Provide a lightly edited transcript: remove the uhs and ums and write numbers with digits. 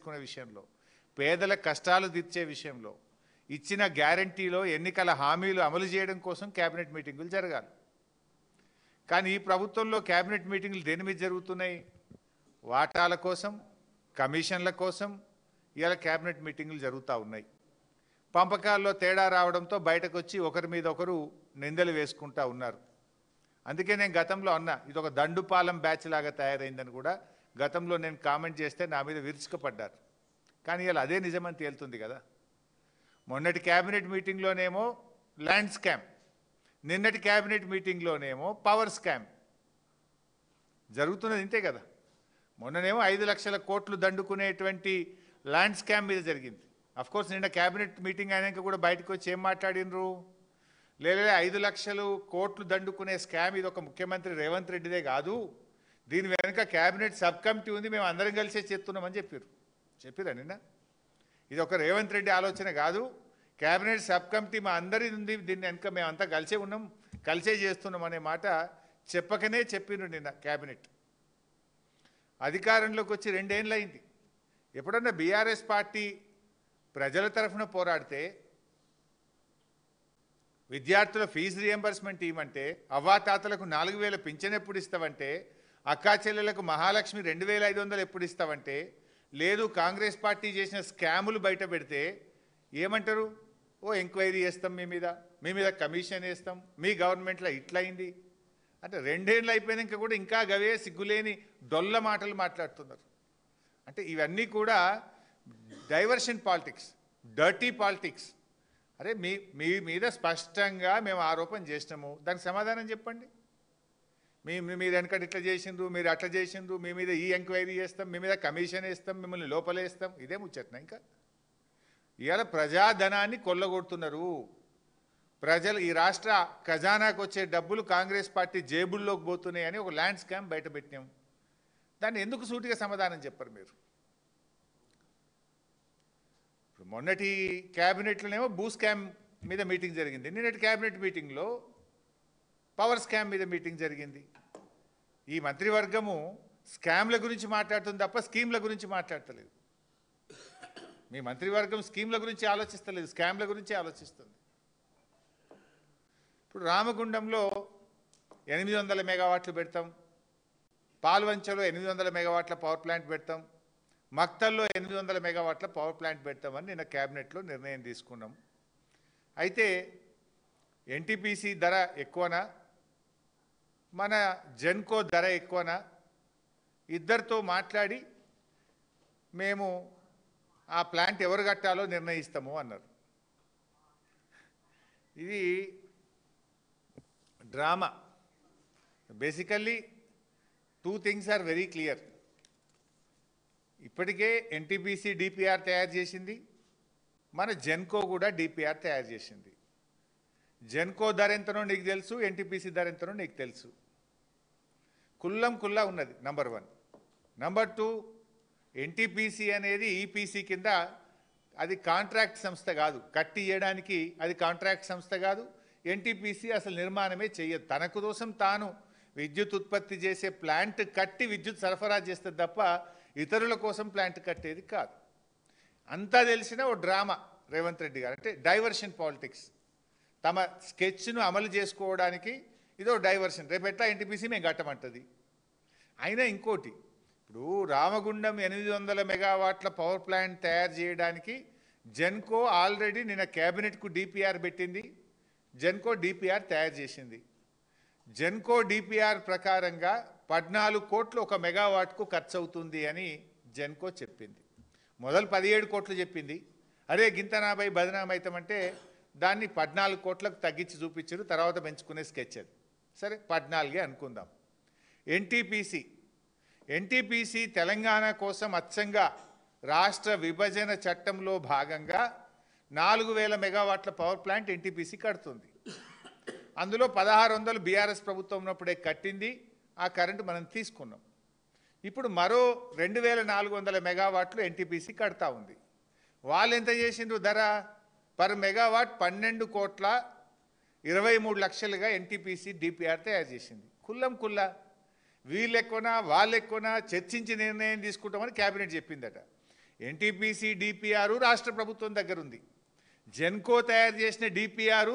తీసుకునే విషయంలో, పేదల కష్టాలు తీర్చే విషయంలో, ఇచ్చిన గ్యారంటీలో ఎన్నికల హామీలు అమలు చేయడం కోసం క్యాబినెట్ మీటింగులు జరగాలి. కానీ ఈ ప్రభుత్వంలో క్యాబినెట్ మీటింగులు దేని మీద జరుగుతున్నాయి? వాటాల కోసం, కమిషన్ల కోసం ఇవాళ క్యాబినెట్ మీటింగులు జరుగుతూ ఉన్నాయి. పంపకాల్లో తేడా రావడంతో బయటకు వచ్చి ఒకరి మీద ఒకరు నిందలు వేసుకుంటూ ఉన్నారు. అందుకే నేను గతంలో అన్నా, ఇది ఒక దండుపాలెం బ్యాచ్ లాగా తయారైందని కూడా గతంలో నేను కామెంట్ చేస్తే నా మీద విరుచుకుపడ్డారు. కానీ ఇలా అదే నిజమని తేలుతుంది కదా. మొన్నటి క్యాబినెట్ మీటింగ్లోనేమో ల్యాండ్ స్కామ్, నిన్నటి క్యాబినెట్ మీటింగ్లోనేమో పవర్ స్కామ్ జరుగుతున్నది. ఇంతే కదా. మొన్ననేమో 5 లక్షల కోట్లు దండుకునేటువంటి ల్యాండ్ స్కామ్ మీద జరిగింది. అఫ్కోర్స్ నిన్న క్యాబినెట్ మీటింగ్ అయినాక కూడా బయటకు వచ్చి ఏం మాట్లాడినరు? లేదా 5 లక్షలు కోట్లు దండుకునే స్కామ్ ఇది ఒక ముఖ్యమంత్రి రేవంత్ రెడ్డిదే కాదు, దీని వెనుక క్యాబినెట్ సబ్ కమిటీ ఉంది, మేము అందరం కలిసే చేస్తున్నామని చెప్పారా నిన్న? ఇది ఒక రేవంత్ రెడ్డి ఆలోచన కాదు, క్యాబినెట్ సబ్ కమిటీ మా అందరి ఉంది, దీన్ని వెనుక మేమంతా కలిసే ఉన్నాం, కలిసే చేస్తున్నాం అనే మాట చెప్పకనే చెప్పిండ్రు నిన్న క్యాబినెట్. అధికారంలోకి వచ్చి 2 ఏళ్ళు అయింది. ఎప్పుడన్నా బీఆర్ఎస్ పార్టీ ప్రజల తరఫున పోరాడితే, విద్యార్థుల ఫీజు రియంబర్స్మెంట్ ఇవ్వమంటే, అవ్వాతాతలకు 4000 పింఛన్ ఎప్పుడు ఇస్తావంటే, అక్కా చెల్లెలకు మహాలక్ష్మి 2500 ఎప్పుడు ఇస్తావంటే, లేదు కాంగ్రెస్ పార్టీ చేసిన స్కాములు బయట పెడితే ఏమంటారు? ఓ ఎంక్వైరీ చేస్తాం, మీ మీద కమిషన్ వేస్తాం, మీ గవర్నమెంట్లో ఇట్లయింది అంటే 2 ఏళ్ళు అయిపోయినాక కూడా ఇంకా గవే సిగ్గులేని డొల్ల మాటలు మాట్లాడుతున్నారు. అంటే ఇవన్నీ కూడా డైవర్షన్ పాలిటిక్స్, డర్టీ పాలిటిక్స్. అరే మీ మీద స్పష్టంగా మేము ఆరోపణ చేసినాము, దానికి సమాధానం చెప్పండి. మీరు వెనకటి ఇట్లా చేసిండ్రు, మీరు అట్లా చేసిండ్రు, మీ మీద ఈ ఎంక్వైరీ చేస్తాం, మీ మీద కమిషన్ వేస్తాం, మిమ్మల్ని లోపలేస్తాం, ఇదే ముచ్చట్నా? ఇంకా ఇవాళ ప్రజాధనాన్ని కొల్లగొడుతున్నారు. ప్రజలు ఈ రాష్ట్ర ఖజానాకు వచ్చే డబ్బులు కాంగ్రెస్ పార్టీ జేబుల్లోకి పోతున్నాయని ఒక ల్యాండ్ స్కామ్ బయట పెట్టినాం. దాన్ని ఎందుకు సూటిగా సమాధానం చెప్పరు మీరు? మొన్నటి క్యాబినెట్లోనేమో భూ స్కామ్ మీద మీటింగ్ జరిగింది, నిన్నటి క్యాబినెట్ మీటింగ్లో పవర్ స్కామ్ మీద మీటింగ్ జరిగింది. ఈ మంత్రివర్గము స్కామ్ల గురించి మాట్లాడుతుంది తప్ప స్కీమ్ల గురించి మాట్లాడతలేదు. మీ మంత్రివర్గం స్కీమ్ల గురించి ఆలోచిస్తలేదు, స్కామ్ల గురించి ఆలోచిస్తుంది. ఇప్పుడు రామగుండంలో 800 మెగావాట్లు పెడతాం, పాల్వంచలో 800 మెగావాట్ల పవర్ ప్లాంట్ పెడతాం, మక్తల్లో 800 మెగావాట్ల పవర్ ప్లాంట్ పెడతామని నిన్న క్యాబినెట్లో నిర్ణయం తీసుకున్నాం. అయితే ఎన్టీపీసీ ధర ఎక్కువనా, మన జెన్కో ధర ఎక్కువనా, ఇద్దరితో మాట్లాడి మేము ఆ ప్లాంట్ ఎవరు కట్టాలో నిర్ణయిస్తాము అన్నారు. ఇది drama. Basically 2 things are very clear. ఇప్పటికే ఎన్టీపీసీ డిపిఆర్ తయారు చేసింది, మన జెన్కో కూడా డిపిఆర్ తయారు చేసింది. జెన్కో ధర ఎంతనో నీకు తెలుసు, ఎన్టీపీసీ ధర ఎంతనో నీకు తెలుసు. కుల్లా ఉన్నది. నంబర్ 1. నంబర్ 2, ఎన్టీపీసీ అనేది ఈపీసీ కింద, అది కాంట్రాక్ట్ సంస్థ కాదు, కట్టి ఇవ్వడానికి అది కాంట్రాక్ట్ సంస్థ కాదు. ఎన్టీపీసీ అసలు నిర్మాణమే చేయదు, తనకు కోసం తాను విద్యుత్ ఉత్పత్తి చేసే ప్లాంట్ కట్టి విద్యుత్ సరఫరా చేస్తుంది తప్ప ఇతరుల కోసం ప్లాంట్ కట్టేది కాదు. అంతా తెలిసిన ఓ డ్రామా రేవంత్ రెడ్డి గారు. అంటే డైవర్షన్ పాలిటిక్స్, తమ స్కెచ్ను అమలు చేసుకోవడానికి ఇదో డైవర్షన్. రేపు ఎట్లా ఎన్టీపీసీ మేము కట్టమంటుంది. అయినా ఇంకోటి, ఇప్పుడు రామగుండం 800 మెగావాట్ల పవర్ ప్లాంట్ తయారు చేయడానికి జెన్కో ఆల్రెడీ నిన్న క్యాబినెట్కు డిపిఆర్ పెట్టింది, జెన్కో డిపిఆర్ తయారు చేసింది. జెన్కో డిపిఆర్ ప్రకారంగా 14 కోట్లు 1 మెగావాట్కు ఖర్చు అవుతుంది అని జెన్కో చెప్పింది. మొదలు 17 కోట్లు చెప్పింది. అరే గింత 40 బదనామైతామంటే దాన్ని 14 కోట్లకు తగ్గించి చూపించారు, తర్వాత పెంచుకునే స్కెచ్ అది. సరే 14 అనుకుందాం. ఎన్టీపీసీ తెలంగాణ కోసం అచ్చంగా రాష్ట్ర విభజన చట్టంలో భాగంగా 4000 మెగావాట్ల పవర్ ప్లాంట్ ఎన్టీపీసీ కడుతుంది. అందులో 1600 బీఆర్ఎస్ ప్రభుత్వం ఉన్నప్పుడే కట్టింది, ఆ కరెంటు మనం తీసుకున్నాం. ఇప్పుడు మరో 2400 మెగావాట్లు ఎన్టీపీసీ కడతా ఉంది. వాళ్ళు ఎంత చేసిండ్రు ధర? పర్ మెగావాట్ 12 కోట్ల 23 లక్షలుగా ఎన్టీపీసీ డిపిఆర్ తయారు చేసింది. కుల్లా వీళ్ళు ఎక్కువనా వాళ్ళు ఎక్కువనా చర్చించి నిర్ణయం తీసుకుంటామని క్యాబినెట్ చెప్పిందట. ఎన్టీపీసీ డిపిఆర్ రాష్ట్ర ప్రభుత్వం దగ్గర ఉంది. జెన్కో తయారు చేసిన డిపిఆర్